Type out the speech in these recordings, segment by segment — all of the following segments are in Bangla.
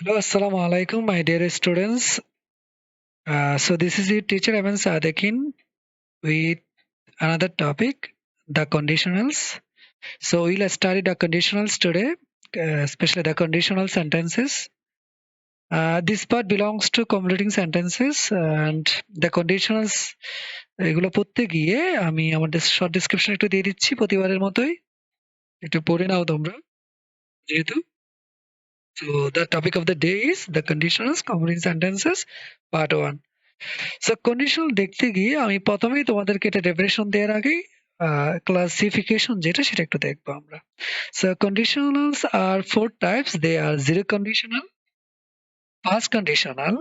Hello, Assalamu alaikum, my dear students. So this is your teacher Evan Sadekin with another topic, the conditionals. So we'll study the conditionals today, especially the conditional sentences. This part belongs to completing sentences and the conditionals এগুলো পড়তে গিয়ে আমি আমাদের শর্ট ডেসক্রিপশন একটু দিয়ে দিচ্ছি প্রতিবারের মতোই একটু পড়ে নাও তোমরা যেহেতু so the topic of the day is the conditionals completing sentences part 1. So conditional দেখতে গিয়ে আমি প্রথমেই তোমাদেরকে এটা ডেফিনেশন দেওয়ার আগেই ক্লাসিফিকেশন যেটা সেটা একটু দেখবো আমরা। So conditionals are four types, they are zero conditional, first conditional,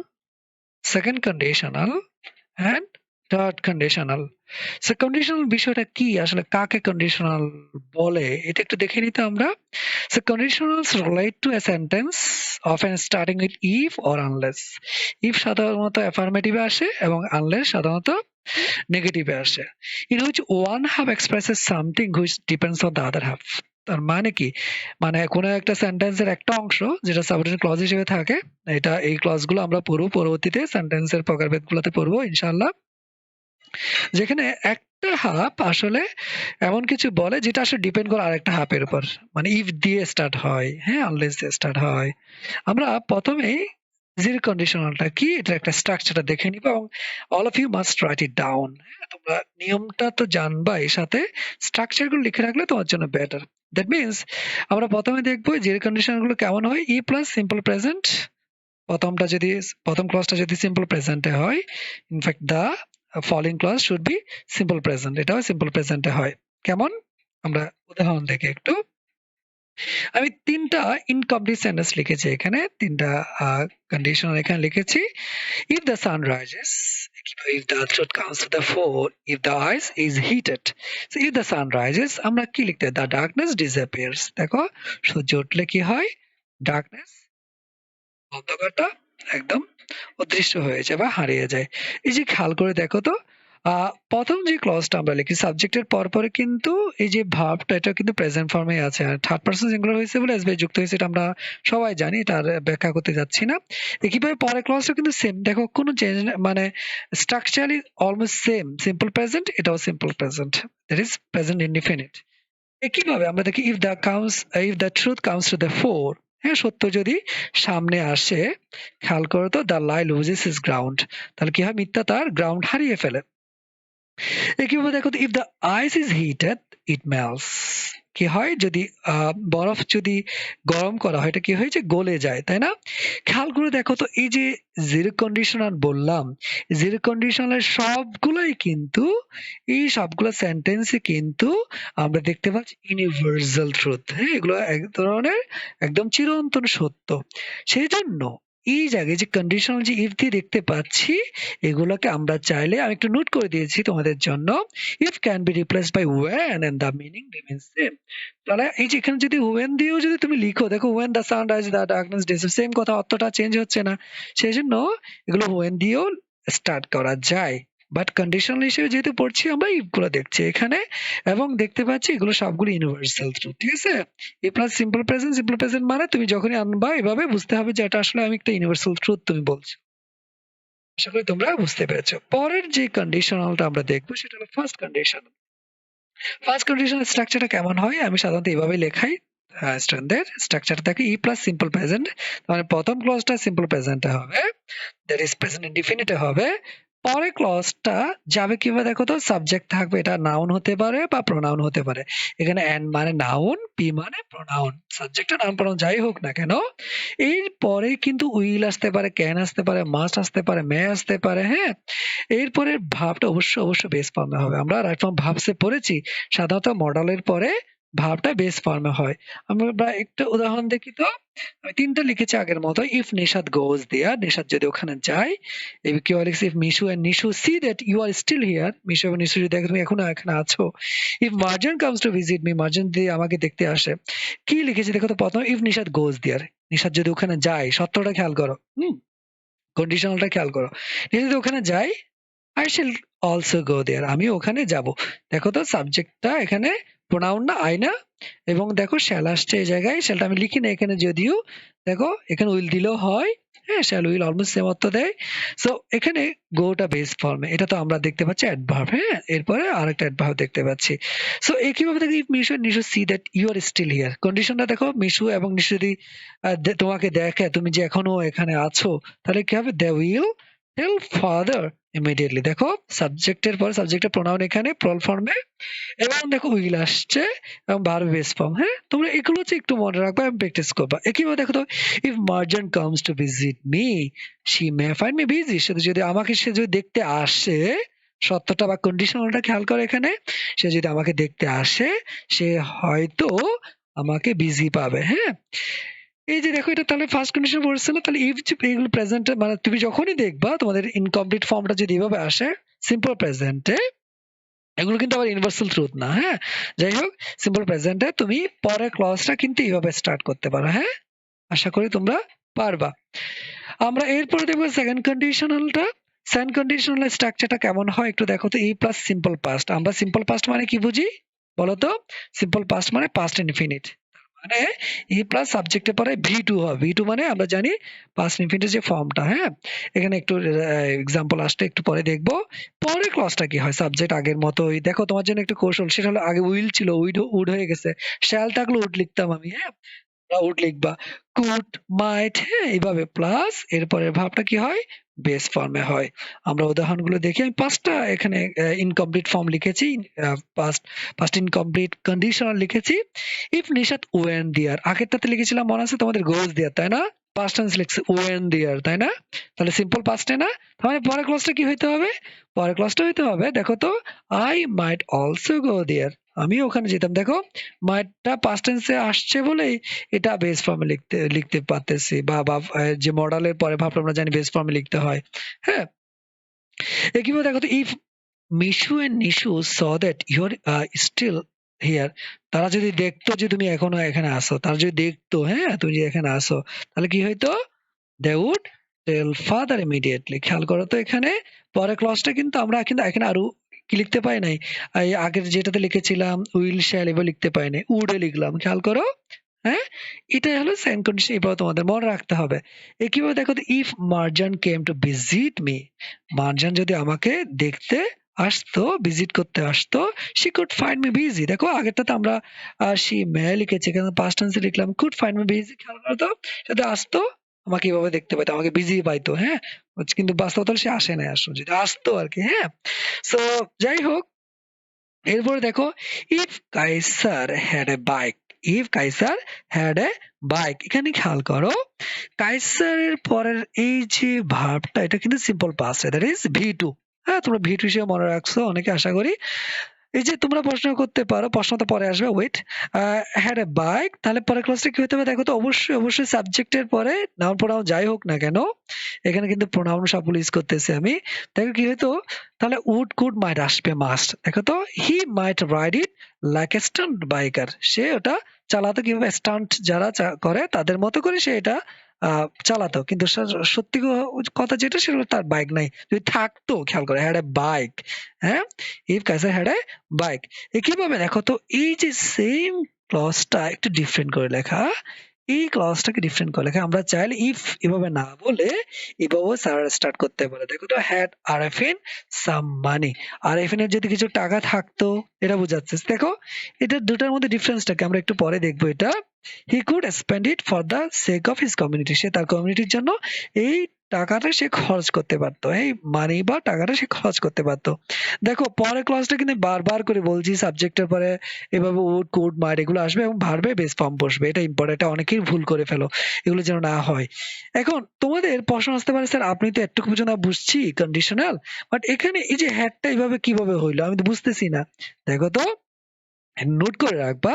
second conditional and third conditional. So conditional বিষয়টা কি, আসলে কাকে কন্ডিশনাল বলে এটা একটু দেখে নিতে আমরা। So conditionals relate two a sentence often starting with if or unless. If সাধারণত অ্যাফার্মেটিভে আসে এবং আনলেস সাধারণত নেগেটিভে আসে। In which one half expresses something which depends on the other half. তার মানে কি, মানে কোনো একটা সেন্টেন্সের একটা অংশ যেটা সাবঅর্ডিনেট ক্লজ হিসেবে থাকে, এটা এই ক্লজগুলো আমরা পড়বো পরবর্তীতে সেন্টেন্সের প্রকারভেদগুলোতে পড়বো ইনশাআল্লাহ। যেখানে একটা হাফ আসলে এমন কিছু বলে যেটা আসলে ডিপেন্ড করে আরেকটা হাফের উপর, মানে ইফ দিয়ে স্টার্ট হয়, হ্যাঁ, আনলেস দিয়ে স্টার্ট হয়। আমরা প্রথমেই জিরো কন্ডিশনালটা কি এটা একটা স্ট্রাকচারটা দেখে নিব এবং all of you must write it down. তোমরা নিয়মটা তো জানবা, এর সাথে স্ট্রাকচার গুলো লিখে রাখলে তোমার জন্য বেটার। দ্যাট মিনস আমরা প্রথমে দেখবো জিরো কন্ডিশন গুলো কেমন হয়। ই প্লাস সিম্পল প্রেজেন্ট, প্রথম ক্লজটা যদি সিম্পল প্রেজেন্টে হয়, in fact the following clause should be simple present, এটাও সিম্পল প্রেজেন্টে হয়। কেমন, আমরা উদাহরণ দেখে একটু। আমি ৩টা ইনকমপ্লিট সেন্টেন্স লিখেছি এখানে, ৩টা কন্ডিশনাল এখানে লিখেছি। If the sun rises, if the truth comes to the fore, if the ice is heated. So if the sun rises, আমরা কি লিখতে হয়? The darkness disappears. দেখো, সূর্য উঠলে কি হয়? Darkness, অন্ধকারটা একদম অদৃশ্য হয়ে যায় বা হারিয়ে যায়। এই যে খেয়াল করে দেখো তো, প্রথম যে ক্লজটা আমরা লিখি সাবজেক্টের পরপরে কিন্তু এই যে ভার্বটা এটা কিন্তু প্রেজেন্ট ফর্মে আছে, আর থার্ড পারসন সিঙ্গুলার হয়েছে বলে এসবিআই যুক্ত হয়েছে, এটা আমরা সবাই জানি, এটা আর ব্যাখ্যা করতে যাচ্ছি না। একইভাবে পরের ক্লজটা কিন্তু সেম, দেখো কোনো চেঞ্জ, মানে structurally almost same. Simple present, এটাও simple present, that is present indefinite. একইভাবে আমরা দেখি if the truth comes to the fore, হ্যাঁ, সত্য যদি সামনে আসে, খেয়াল করো তো, the lie loses his ground, তাহলে কি হয়, মিথ্যা তার গ্রাউন্ড হারিয়ে ফেলে। একইভাবে দেখো তো, if the ice is heated it melts, কি হয়, যদি বরফ যদি গরম করা হয় এটা কি হয়, যে গলে যায়, তাই না? খেয়াল করে দেখো তো, এই যে জিরো কন্ডিশনাল বললাম, জিরো কন্ডিশনালের সবগুলোই কিন্তু, এই সবগুলো সেন্টেন্সে কিন্তু আমরা দেখতে পাচ্ছি ইউনিভার্সাল ট্রুথ, হ্যাঁ, এগুলো এক ধরনের একদম চিরন্তন সত্য। সেই জন্য এই জায়গায় যে কন্ডিশনাল যে ইফ দিয়ে দেখতে পাচ্ছি, এগুলোকে আমরা চাইলে, আমি একটু নোট করে দিয়েছি তোমাদের জন্য, if can be replaced by when and the meaning remains same. তাহলে এই যে এখানে যদি ওয়েন দিয়েও যদি তুমি লিখো, দেখো when the sun rise the darkness disappears, same কথা, অর্থটা চেঞ্জ হচ্ছে না। সেই জন্য এগুলো ওয়েন দিয়েও স্টার্ট করা যায়, বাট কন্ডিশনাল হিসেবে যেহেতু পড়ছি আমরা ইফ গুলো দেখছি এখানে, এবং দেখতে পাচ্ছি এগুলো সবগুলো ইউনিভার্সাল ট্রুথ, ঠিক আছে? A plus simple present, simple present মানে তুমি যখনই আনবা এভাবে বুঝতে হবে যে এটা আসলে আমি একটা ইউনিভার্সাল ট্রুথ তুমি বলছো। আশা করি তোমরা বুঝতে পেরেছো। পরের যে কন্ডিশনালটা আমরা দেখবো সেটা হলো ফার্স্ট কন্ডিশন। ফার্স্ট কন্ডিশনাল স্ট্রাকচারটা কেমন হয়, আমি সাধারণত এভাবে লেখাই স্টুডেন্টদের। স্ট্রাকচার থাকে ই প্লাস সিম্পল প্রেজেন্ট, মানে প্রথম ক্লজটা সিম্পল প্রেজেন্টে হবে, দ্যাট ইজ প্রেজেন্ট ইনডিফিনিটে হবে। পরে ক্লজটা যাবে কিভাবে দেখো তো, সাবজেক্ট থাকবে, এটা নাউন হতে পারে বা প্রোনাউন হতে পারে। এখানে এন মানে নাউন, পি মানে প্রোনাউন, সাবজেক্ট নাউন প্রোনাউন যাই হোক না কেন, এর পরে কিন্তু উইল আসতে পারে, ক্যান আসতে পারে, মাস্ট আসতে পারে, মে আসতে পারে, হ্যাঁ। এরপরে ভার্বটা অবশ্যই বেস ফর্মে হবে। আমরা রাইট ফর্ম ভার্বসে পড়েছি, সাধারণত মডেলের পরে ভার্বটা বেস ফর্মে হয়। আমরা একটা উদাহরণ দেখি তো, আমি ৩টা লিখেছি আগের মতো। If Nishad goes there, Nishad যদি ওখানে যায়, কি লিখছি, if Mishu and Nishu see that you are still here, Mishu এবং নিশু যদি দেখে তুমি এখনো এখানে আছো। If Marjan comes to visit me, Marjan যদি আমাকে দেখতে আসে, কি লিখেছি দেখো তো, প্রথম if Nishad goes there, Nishad যদি ওখানে যায়, সত্যটা খেয়াল করো, কন্ডিশনালটা খেয়াল করো। নিশাদ যদি ওখানে যায়, I shall also go there, আমি ওখানে যাব। দেখো তো সাবজেক্টটা এখানে প্রোনাউন না, আই না, এবং দেখো শ্যাল আসছে এই জায়গায়, শ্যালটা আমি লিখি না এখানে, যদিও দেখো এখানে উইল দিলেও হয়, হ্যাঁ, শ্যাল উইল অলমোস্ট সেম অর্থ দেয়। সো এখানে গোটা বেস ফর্মে, এটা তো আমরা দেখতে পাচ্ছি অ্যাডভার্ব, হ্যাঁ, এরপরে আরেকটা অ্যাডভার্ব দেখতে পাচ্ছি। সো কিভাবে দেখি, if Mishu Nishu see that you are still here, কন্ডিশনটা দেখো, মিশু এবং নিশু যদি তোমাকে দেখে তুমি যে এখনো এখানে আছো, তাহলে কি হবে, they will tell father immediately. দেখো সাবজেক্টের পরে সাবজেক্টের প্রোনাউন এখানে প্রল ফর্মে, এবং দেখো উইল আসছে এবং ভার্ব বেস ফর্ম, হ্যাঁ, তোমরা এগুলো হচ্ছে একটু মনে রাখবা এবং প্র্যাকটিস করবা। একইভাবে দেখো তো, if Marjan comes to visit me she may find me busy, সে যদি আমাকে, সে যদি দেখতে আসে, সত্যটা বা কন্ডিশনালটা খেয়াল করে এখানে, সে যদি আমাকে দেখতে আসে, সে হয়তো আমাকে বিজি পাবে, হ্যাঁ। এই যে দেখো, এটা তাহলে ফার্স্ট কন্ডিশন পড়ছিল, তাহলে ইফ এগুলো প্রেজেন্টে, মানে তুমি যখনই দেখবা তোমাদের ইনকমপ্লিট ফর্মটা যদি এভাবে আসে সিম্পল প্রেজেন্টে, এগুলো কিন্তু আবার ইউনিভার্সাল ট্রুথ না, হ্যাঁ। যাই হোক, সিম্পল প্রেজেন্টে তুমি পরের ক্লজটা কিন্তু এইভাবে স্টার্ট করতে পারো, হ্যাঁ। আশা করি তোমরা পারবা। আমরা এরপরে দেখবো সেকেন্ড কন্ডিশনালটা। সেকেন্ড কন্ডিশনাল স্ট্রাকচারটা কেমন হয় একটু দেখো তো। ই প্লাস সিম্পল পাস্ট, আমরা সিম্পল পাস্ট মানে কি বুঝি বলো তো? সিম্পল পাস্ট মানে পাস্ট ইনফিনিট, মানে ই প্লাস সাবজেক্টের পরে ভি টু হবে। ভি টু মানে আমরা জানি পাস্ট ইনফিনিটের যে ফর্মটা, হ্যাঁ। এখানে একটু এক্সাম্পল আসতে একটু পরে দেখবো। পরের ক্লজটা কি হয়, সাবজেক্ট আগের মতোই। দেখো তোমার জন্য একটু কৌশল, সেটা হলো আগে উইল ছিল, উড হয়ে গেছে, শ্যাল থাকলে উড লিখতাম আমি, হ্যাঁ, উড লিখবা, কুড, মাইট, হ্যাঁ, এইভাবে প্লাস এরপরের ভাবটা কি হয়, বেস ফর্মে হয়। আমরা উদাহরণগুলো দেখি, আমি পাঁচটা এখানে ইনকমপ্লিট ফর্ম লিখেছি, পাস্ট পাস্ট ইনকমপ্লিট কন্ডিশনাল লিখেছি। ইফ নিশাত ওয়েন দিয়ার, আগেরটাতে লিখেছিলাম মনে আছে তোমাদের, গোজ দিয়ার, তাই না? পাস্ট টেন্স লিখছে ওয়েন দিয়ার, তাই না? তাহলে সিম্পল পাস্টে না, তাহলে পরের ক্লজটা কি হইতে হবে, পরের ক্লজটা হইতে হবে, দেখো তো, আই মাইট অলসো গো দেয়ার, আমি ওখানে যেতাম। দেখো মাইটটা পাস্ট টেন্সে আসছে বলেই এটা বেস ফর্মে লিখতে লিখতে পারতেছি, বা বা যে মডালের পরে ভাবটা আমরা জানি বেস ফর্মে লিখতে হয়, হ্যাঁ। কিভাবে দেখো তো, if Mishu and Nishu saw that you're still here, তারা যদি দেখতো যে তুমি এখনো এখানে আসো, তারা যদি দেখতো, হ্যাঁ, তুমি যে এখানে আসো, তাহলে কি হইতো, they would tell father immediately. খেয়াল করো তো, এখানে পরের ক্লজটা কিন্তু আমরা কিন্তু এখানে আরো কি লিখতে পাই নাই, এই আগের যেটাতে লিখেছিলাম উইল শ্যাল এবার লিখতে পাই নাই, উডে লিখলাম, খেয়াল করো, হ্যাঁ। এটাই হলো সেকেন্ড কন্ডিশন, এভাবে তোমাদের মনে রাখতে হবে। কিভাবে দেখো তো, if Marjan came to visit me, Marjan যদি আমাকে দেখতে আসতো, ভিজিট করতে আসতো, she could find me busy. দেখো আগেরটাতে আমরা শি মে লিখেছি, এখানে পাস্ট টেন্সে লিখলাম কুড ফাইন্ড মি বিজি। খেয়াল করো তো, যদি আসতো আমাকে এভাবে দেখতে পাইতো, আমাকে বিজি পাইতো, হ্যাঁ। কিন্তু বাস্তবতা সে আসে নাই, আসো যদি আসতো আর কি, হ্যাঁ। সো যাই হোক, এরপরে দেখো, if Kaisar had a bike, if Kaisar had a bike, এখানে খেয়াল করো, কাইসারের পরের এই যে ভার্বটা, এটা কিন্তু simple past, that is V two. হ্যাঁ, তোমরা ভি টু হিসেবে মনে রাখছো অনেকে আশা করি। এই যে তোমরা প্রশ্ন করতে পারো, প্রশ্ন তো পরে আসবে, ওয়েট। হ্যাড এ বাইক, তাহলে পরের ক্লাসটা কি হতে হবে দেখো তো, অবশ্যই অবশ্যই সাবজেক্টের পরে নাউন প্রোনাউন যাই হোক না কেন, এখানে কিন্তু প্রোনাউন সবগুলো ইউজ করতেছি আমি। দেখো কি হইতো, তাহলে উড কুড মাইট আসবে মাস্ট। দেখো তো, he might ride it like a stunt biker, সে ওটা চালাতো কিভাবে, স্টান্ট যারা করে তাদের মতো করে সে এটা চালাতো। কিন্তু সত্যি কথা যেটা, সেটা হলো তার বাইক নাই। যদি থাকতো, খেয়াল করে, হ্যাড এ বাইক, হ্যাঁ, if Kaisar had a bike. কিভাবে দেখো তো, এই যে সেম ক্লজটা একটু ডিফারেন্ট করে লেখা, এই ক্লজটাকে ডিফারেন্ট করে লেখা, আমরা চাইলে ইফ এভাবে না বলে এভাবে স্টার্ট করতে পারে। দেখো তো, হ্যাড আরএফএন সাম মানি, আরএফএন এর যদি কিছু টাকা থাকতো, এটা বোঝাচ্ছে। দেখো এটা দুটার মধ্যে ডিফারেন্সটাকে আমরা একটু পরে দেখবো। এটা he could spend it for the sake of his community, সে তার কমিউনিটির জন্য এই টাকাটা সে খরচ করতে পারতো, এই মানি বা টাকাটা সে খরচ করতে পারতো। দেখো পরের ক্লাসটা কিন্তু বারবার করে বলছি, সাবজেক্টের পরে এভাবে উড কুড মাইট এগুলো আসবে এবং ভার্বে বেস ফর্ম বসবে, এটা ইম্পর্টেন্ট, এটা অনেকেই ভুল করে ফেলো, এগুলো যেন না হয়। এখন তোমাদের প্রশ্ন আসতে পারে, স্যার আপনি তো এতটুকু পর্যন্ত বুঝছি কন্ডিশনাল, বাট এখানে এই যে হ্যাডটা এইভাবে কিভাবে হইলো, আমি তো বুঝতেছি না। দেখো তো, নোট করে রাখবা,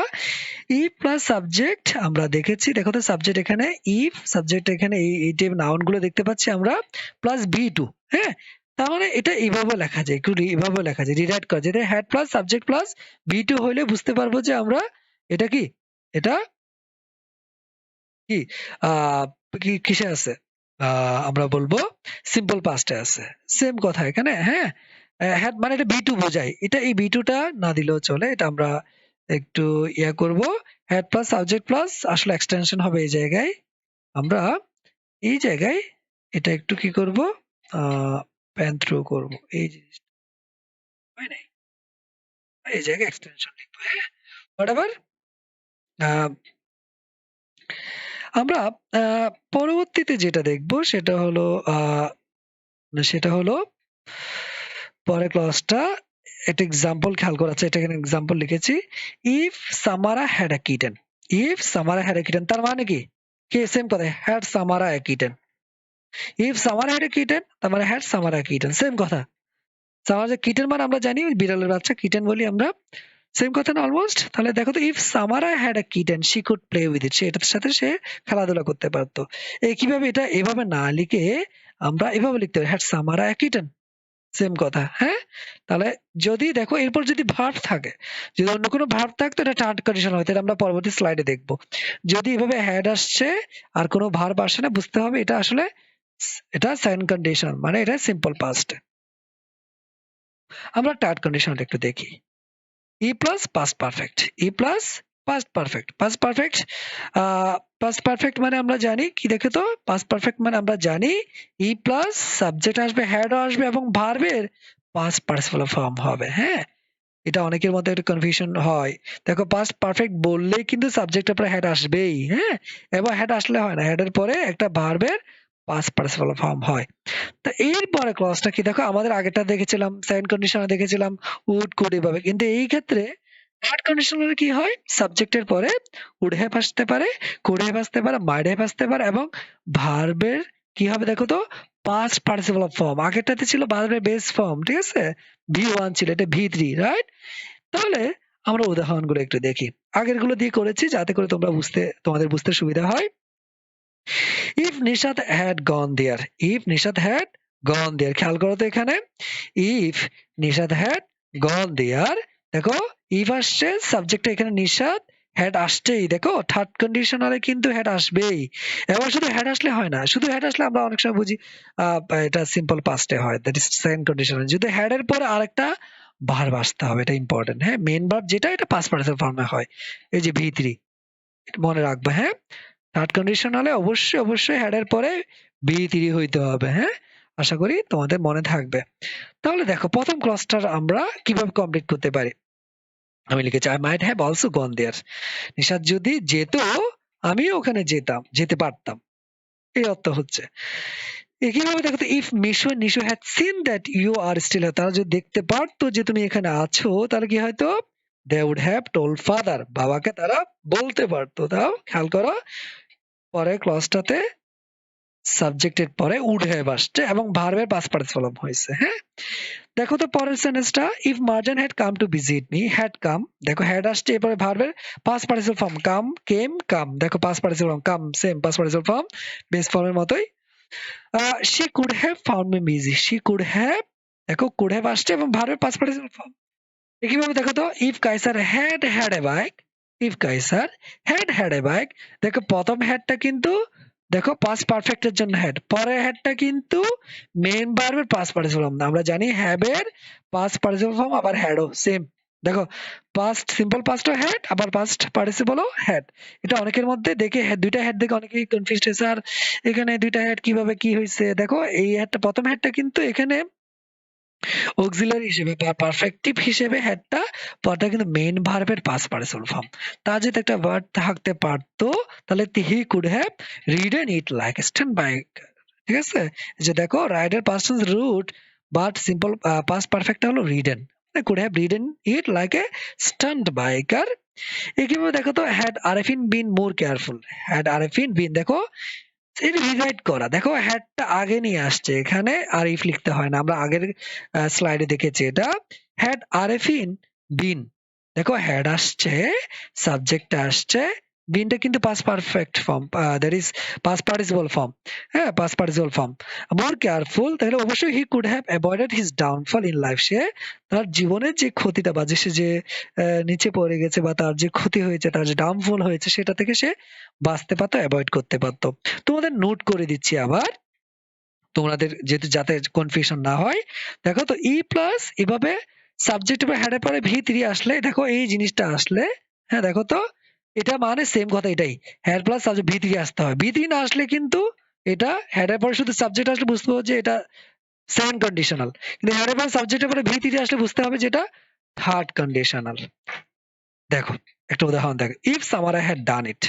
ইফ প্লাস সাবজেক্ট আমরা দেখেছি, দেখো তো সাবজেক্ট এখানে, ইফ সাবজেক্ট এখানে এই টাইপ নাউন গুলো দেখতে পাচ্ছি আমরা, প্লাস বি টু, হ্যাঁ। তার মানে এটা এইভাবে লেখা যায়, একটু এইভাবে লেখা যায়, রিরাইট করা যায়, had plus subject plus V two হইলে বুঝতে পারবো যে আমরা এটা কি, এটা কি কিসে আছে, আমরা বলবো সিম্পল পাস্টে আছে। সেম কথা এখানে, হ্যাঁ। হ্যাড মানে এটা বি টু বোঝায়, এটা এই বি টুটা না দিলেও চলে, এটা আমরা একটু করব, হ্যাড প্লাস সাবজেক্ট প্লাস আসলে এক্সটেনশন হবে এই জায়গায়। আমরা এই জায়গায় এটা একটু কি করব, প্যান থ্রু করব, এই জিনিসটা হয় নাই, এই জায়গায় এক্সটেনশন লিখবো। হ্যাঁ, হোয়াটএভার। আমরা পরবর্তীতে যেটা দেখব সেটা হলো পরের ক্লাসটা একটা এক্সাম্পল খেয়াল করা আছে, এটা এখানে এক্সাম্পল লিখেছি। If Samara had a kitten, if Samara had a kitten তার মানে কি, সেম কথা, had Samara a kitten. If Samara had a kitten তার মানে had Samara a kitten, same কথা। সামারা যে কিটেন মানে আমরা জানি বিড়ালের বাচ্চা, কিটেন বলি আমরা, সেম কথা না অলমোস্ট। তাহলে দেখো তো, if Samara had a kitten she could play with it, সে এটার সাথে সে খেলাধুলা করতে পারতো। কিভাবে এটা এভাবে না লিখে আমরা এভাবে লিখতে পারি, had Samara a kitten, same কথা। হ্যাঁ, তাহলে যদি দেখো এরপর যদি ভার্ব থাকে, যদি অন্য কোনো ভার্ব থাকতো এটা থার্ড কন্ডিশন হতো, এটা আমরা পরবর্তী স্লাইডে দেখব। যদি এভাবে হ্যাড আসছে আর কোনো ভার্ব আসে না, বুঝতে হবে এটা আসলে এটা সেকেন্ড কন্ডিশন, মানে এটা সিম্পল পাস্ট। আমরা থার্ড কন্ডিশনটা একটু দেখি। E plus past perfect, E plus past perfect, past perfect, past perfect মানে আমরা জানি কি, দেখে তো, পাস্ট পারফেক্ট মানে আমরা জানি ই প্লাস সাবজেক্ট আসবে, হ্যাডও আসবে এবং ভার্বের পাস্ট পার্টিসিপল ফর্ম হবে। হ্যাঁ, এটা অনেকের মধ্যে একটা কনফিউশন হয়। দেখো পাস্ট পারফেক্ট বললেই কিন্তু সাবজেক্টের পরে হেড আসবেই। হ্যাঁ, এবং হেড আসলে হয় না, হেডের পরে একটা ভার্বের পাস্ট পার্টিসিপল ফর্ম হয়। তা এরপরে ক্লজটা কি, দেখো আমাদের আগেরটা দেখেছিলাম, সেকেন্ড কন্ডিশনে দেখেছিলাম উড কুড এভাবে, কিন্তু এই ক্ষেত্রে থার্ড কন্ডিশনালে কি হয়, সাবজেক্টের পরে উড হ্যাভ আসতে পারে, কুড হ্যাভ আসতে পারে, মাইড হ্যাভ আসতে পারে এবং ভার্বের কি হবে দেখো তো, পাস্ট পার্টিসিপল ফর্ম। আগেরটাতে ছিল ভার্বের বেস ফর্ম, ঠিক আছে, V1 ছিল, এটা V3, রাইট? তাহলে আমরা উদাহরণগুলো একটু দেখি। আগেরগুলো দিয়ে করেছি যাতে করে তোমাদের বুঝতে সুবিধা হয়। If Nishat had gone there, if Nishat had gone there, খেয়াল করো তো এখানে, if Nishat had gone there, দেখো ইফ আসছে, সাবজেক্টটা এখানে নিশাত, হ্যাড আসছেই, দেখো থার্ড কন্ডিশনালে কিন্তু হ্যাড আসবেই। এবার শুধু হ্যাড আসলে হয় না, শুধু হ্যাড আসলে আমরা অনেক সময় বুঝি এটা সিম্পল পাস্টে হয়, দ্যাট ইজ সেকেন্ড কন্ডিশন। যদি হ্যাড এর পরে আরেকটা ভার্ব আসতে হবে, এটা ইম্পর্টেন্ট। হ্যাঁ, মেইন ভার্ব যেটা, এটা পাস্ট পার্টিসিপল ফর্মে হয়, এই যে V3, মনে রাখবে। হ্যাঁ, থার্ড কন্ডিশন হলে অবশ্যই হেড এর পরে V3 হইতে হবে। হ্যাঁ, আশা করি তোমাদের মনে থাকবে। তাহলে দেখো প্রথম ক্লজটা আমরা কিভাবে কমপ্লিট করতে পারি। আমি লিখেছি আই মাইট হ্যাভ অলসো গন দেয়ার, নিশাত যদি যেত আমিও ওখানে যেতে পারতাম, এই অর্থ হচ্ছে। কিভাবে দেখো তো, if Nishu had seen that you are still, তারা যদি দেখতে পারতো যে তুমি এখানে আছো, তাহলে কি হয়তো, they would have told father, বাবাকে তারা বলতে পারতো। তাও খেয়াল করো, পরের ক্লজটাতে সাবজেক্টের পরে উড হ্যাভ আসছে এবং ভার্বের পাস্ট পার্টিসিপল হয়েছে। হ্যাঁ, দেখো তো পরের সেন্টেন্সটা, if Marjan had come to visit me, had come, দেখো হ্যাড আসছে, এরপরে ভার্বের past participle form, come, came, come, দেখো past participle form come, same past participle form, base ফর্মের মতোই। She could have found me busy, she could have, দেখো কুড হ্যাভ আসছে এবং ভার্বের পাস্ট পার্টিসিপল ফর্ম। একইভাবে দেখো তো, if Kaisar had a bike, if Kaisar had a bike, দেখো প্রথম হ্যাডটা কিন্তু দেখো পাস্ট পারফেক্ট এর জন্য হ্যাড, পরের হ্যাডটা কিন্তু মেইন ভার্বের পাস্ট পার্টিসিপল ফর্ম। আমরা জানি হ্যাভ এর পাস্ট পার্টিসিপল ফর্ম আবার হ্যাডও সেম। দেখো পাস্ট সিম্পল পাস্টও হ্যাড, আবার পাস্ট পার্টিসিপলও হ্যাড। এটা অনেকের মধ্যে দেখে দুইটা হ্যাড দেখে অনেকেই কনফিউজড হয়েছে, আর এখানে দুইটা হ্যাড কিভাবে কি হয়েছে। দেখো এই হ্যাডটা, প্রথম হ্যাডটা কিন্তু এখানে অক্সিলারি হিসেবে বা পারফেক্টিভ হিসেবে হেডটা, পরটা কিন্তু মেইন ভার্বের পাস্ট পার্টিসিপল ফর্ম। তার যদি একটা ভার্ব থাকতে পারতো তাহলে he could have ridden it like stand by, ঠিক আছে, যে দেখো রাইডের past tense root, but simple past perfect হলো ridden, could have ridden it like a stunt biker. একইভাবে দেখো তো, had Arefin been more careful, had Arefin been, দেখো এটা রিরাইট করা, দেখো হ্যাডটা আগে নিয়ে আসছে এখানে, আর ইফ লিখতে হয় না, আমরা আগের স্লাইডে দেখেছি এটা। হ্যাড আরেফিন বিন, দেখো হ্যাড আসছে, সাবজেক্টটা আসছে, বিনটা কিন্তু past perfect form, that is past participle form. হ্যাঁ, past participle form. More careful, তাহলে অবশ্যই he could have avoided his downfall in life, সে তার জীবনের যে ক্ষতিটা বা সে যে নিচে পড়ে গেছে বা তার যে ক্ষতি হয়েছে, তার যে ডাউনফল হয়েছে, সেটা থেকে সে বাঁচতে পারতো, অ্যাভয়েড করতে পারতো। তোমাদের নোট করে দিচ্ছি আবার, তোমাদের যেহেতু যাতে কনফিউশন না হয়। দেখো তো ই প্লাস এভাবে সাবজেক্টের পর হ্যাড এর পরে ভি3 আসলে দেখো এই জিনিসটা আসলে, হ্যাঁ দেখো তো এটা মানে সেম কথা এটাই, হ্যাড প্লাস সাবজেক্ট ভি3 আসতে হয়। ভি3 না আসলে কিন্তু এটা হ্যাড এর পরে শুধু সাবজেক্ট আসলে বুঝতে হবে যে এটা সেকেন্ড কন্ডিশনাল, কিন্তু হ্যাড এর পরে সাবজেক্টের পরে ভি3 আসলে বুঝতে হবে যে এটা থার্ড কন্ডিশনাল। দেখো একটা উদাহরণ দেখো, ইফ সামারা হ্যাড ডান ইট,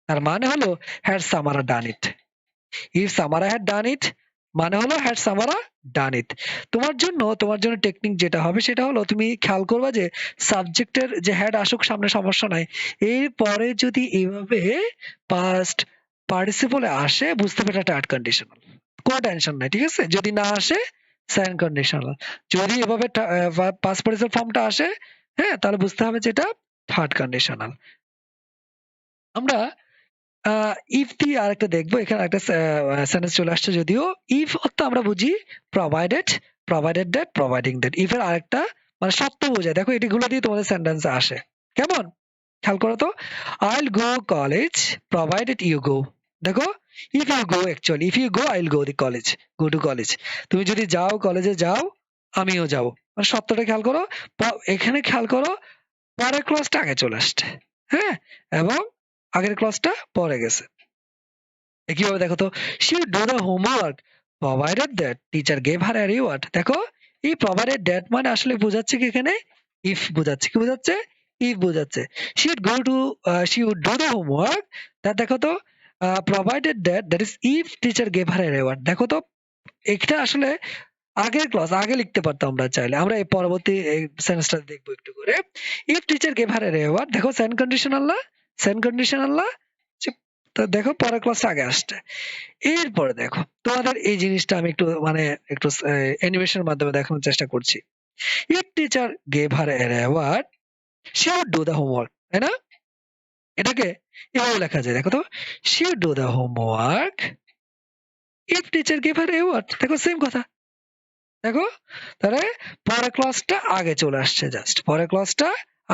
তার মানে হলো had Samara done it. If Samara had done it মানে হলো হ্যাড সামারা ডান ইট। তোমার জন্য টেকনিক যেটা হবে সেটা হলো তুমি খেয়াল করবা যে সাবজেক্টের যে হ্যাড আসুক সামনে সমস্যা নাই, এরপরে যদি এইভাবে পাস্ট পার্টিসিপলে আসে বুঝতে হবে এটা থার্ড কন্ডিশনাল, কোনো টেনশন নাই, ঠিক আছে। যদি না আসে সেকেন্ড কন্ডিশনাল, যদি এভাবে পাস্ট পার্টিসিপল ফর্মটা আসে, হ্যাঁ তাহলে বুঝতে হবে যে এটা থার্ড কন্ডিশনাল। আমরা ইফ দিয়ে আরেকটা দেখবো, এখানে একটা সেন্টেন্স চলে আসছে, যদিও ইফ অর্থ আমরা বুঝি provided, provided that, providing that. If এর আরেকটা মানে সত্য বোঝায়, দেখো এটিগুলো দিয়ে তোমাদের সেন্টেন্স আসে কেমন, খেয়াল করো তো। I'll go college provided you go. দেখো if you go, actually if you go I'll go the college, go to college. তুমি যদি যাও কলেজে যাও, আমিও যাবো, মানে সত্যটা খেয়াল করো। এখানে খেয়াল করো পরের ক্লজটা আগে চলে আসছে, হ্যাঁ, এবং আগের ক্লজটা পরে গেছে। কিভাবে দেখো তো, she would do the homework provided that teacher gave her a reward। দেখো এই provided that মানে আসলে বোঝাচ্ছে কি এখানে if বোঝাচ্ছে, কি বোঝাচ্ছে, if বোঝাচ্ছে। she would do the homework, তা দেখো তো provided that, that is if teacher gave her a reward। দেখো তো এটা আসলে আগের ক্লজ আগে লিখতে পারতাম আমরা চাইলে, আমরা এই পরবর্তী সেন্টেন্সটা দেখবো একটু করে। if teacher gave her a reward, দেখো সেকেন্ড কন্ডিশনাল না, সেকেন্ড কন্ডিশনাল না, তো দেখো পরের ক্লাসটা আগে আসছে। এরপরে দেখো তোমাদের এই জিনিসটা আমি একটু মানে একটু অ্যানিমেশনের মাধ্যমে দেখানোর চেষ্টা করছি। If teacher gave her a award she would do the homework, তাই না? এটাকে এভাবে লেখা যায়, দেখো তো, she would do the homework if teacher gave her award. দেখো সেম কথা, দেখো তাহলে পরের ক্লাসটা আগে চলে আসছে, জাস্ট পরের ক্লাসটা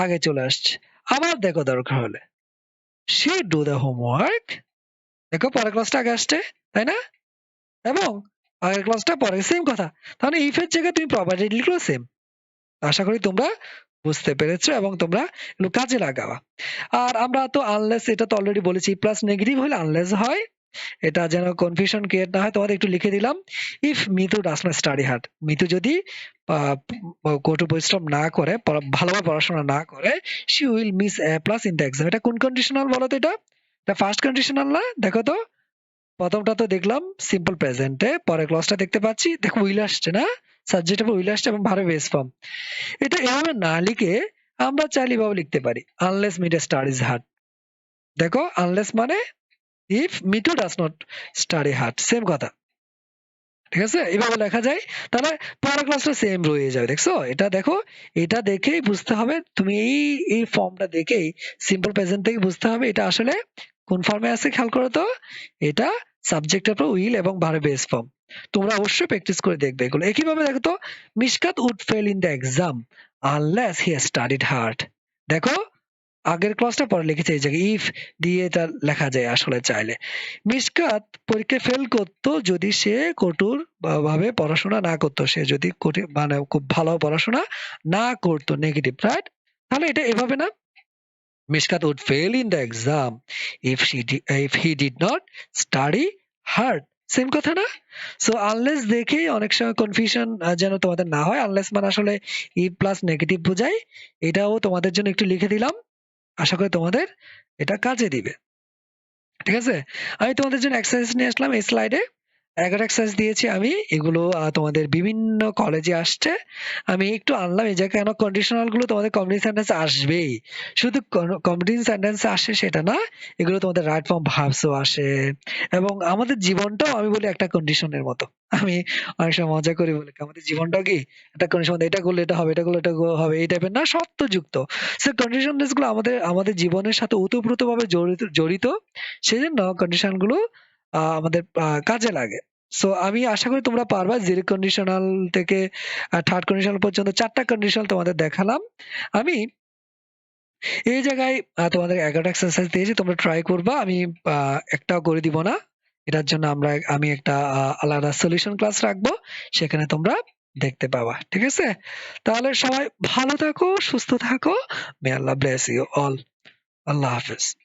আগে চলে আসছে। আবার দেখো দরকার হলে she would do the homework, দেখো পরের ক্লাসটা আগে আসছে, তাই না? এবং আগের ক্লাসটা পরে, সেম কথা। তাহলে ইফ এর জায়গায় তুমি প্রপার্টি লিখলো সেম। আশা করি তোমরা বুঝতে পেরেছো এবং তোমরা এগুলো কাজে লাগাবা। আর আমরা তো আনলেস, এটা তো অলরেডি বলেছি, প্লাস নেগেটিভ হলে আনলেস হয়, এটা যেন কনফিউশন ক্রিয়েট না হয় তোমাদের একটু লিখে দিলাম। If Mitu does not study hard, Mitu যদি কঠোর পরিশ্রম না করে, ভালোভাবে পড়াশোনা না করে, she will miss A plus in the exam. এটা কোন কন্ডিশনাল বলো তো? এটা ফার্স্ট কন্ডিশনাল না? দেখো তো প্রথমটা তো দেখলাম সিম্পল প্রেজেন্টে, পরের ক্লজটা দেখতে পাচ্ছি, দেখো উইল আসছে না, সাবজেক্ট উইল আসছে এবং ভার্ব বেস ফর্ম। এটা এভাবে না লিখে আমরা চাইলে এভাবে লিখতে পারি, আনলেস মিটু স্টাডিজ হার্ড। দেখো আনলেস মানে if Mitu does not study hard, same কথা, ঠিক আছে, এভাবে লেখা যায়। তাহলে পরের ক্লাসটা সেম রয়ে যাবে, দেখছো? এটা দেখো, এটা দেখেই বুঝতে হবে, তুমি এই ফর্মটা দেখেই সিম্পল প্রেজেন্ট থেকে বুঝতে হবে এটা আসলে কোন ফর্মে আছে। খেয়াল করো তো, এটা সাবজেক্টের পর উইল এবং ভার্ব বেস ফর্ম। তোমরা অবশ্যই প্র্যাকটিস করে দেখবে এগুলো। একইভাবে দেখো তো, Mishkat would fail in the exam unless he studied hard. দেখো আগের ক্লাসটা পরে লিখেছে, এই জায়গায় ইফ দিয়ে এটা লেখা যায় আসলে চাইলে। মিশকাত পরীক্ষায় ফেল করতো যদি সে কঠোর ভাবে পড়াশোনা না করতো, সে যদি মানে খুব ভালো পড়াশোনা না করতো, নেগেটিভ, রাইট? তাহলে এটা এভাবে না, Mishkat would fail in the exam if he did not study hard, same কথা না? সো আনলেস দেখেই অনেক সময় কনফিউশন যেন তোমাদের না হয়, আনলেস মানে আসলে ইফ প্লাস নেগেটিভ বোঝায়। এটাও তোমাদের জন্য একটু লিখে দিলাম, আশা করি তোমাদের এটা কাজে দিবে, ঠিক আছে। আমি তোমাদের জন্য এক্সারসাইজ নিয়ে আসলাম এই স্লাইডে, 11 এক্সারসাইজ দিয়েছি আমি, এগুলো তোমাদের বিভিন্ন কলেজে আসছে, আমি একটু আনলাম এই জায়গায়, কেন কন্ডিশনাল গুলো তোমাদের কমপ্লিট সেন্টেন্স আসবেই, শুধু কমপ্লিট সেন্টেন্স আসে সেটা না, এগুলো তোমাদের রাইট ফর্ম ভার্বসও আসে, এবং আমাদের জীবনটাও আমি বলি একটা কন্ডিশনের মতো। আমি অনেক সময় মজা করি, বলি আমাদের জীবনটাও কি একটা কন্ডিশন, এটা করলে এটা হবে, এটা করলে এটা হবে, এই টাইপের না, সত্যযুক্ত। সে কন্ডিশনাল গুলো আমাদের আমাদের জীবনের সাথে ওতপ্রোতভাবে জড়িত জড়িত সেজন্য কন্ডিশন গুলো আমাদের কাজে লাগে। সো আমি আশা করি তোমরা পারবা। জিরো কন্ডিশনাল থেকে থার্ড কন্ডিশনাল পর্যন্ত 4টা কন্ডিশনাল তোমাদের দেখালাম আমি। এই জায়গায় তোমাদের 11টা এক্সারসাইজ দিয়েছি, তোমরা ট্রাই করবা, আমি একটাও করে দিব না। এটার জন্য আমি একটা আলাদা সলিউশন ক্লাস রাখবো, সেখানে তোমরা দেখতে পাবা। ঠিক আছে? তাহলে সবাই ভালো থাকো, সুস্থ থাকো। মে আল্লাহ ব্লেস ইউ অল। আল্লাহ হাফেজ।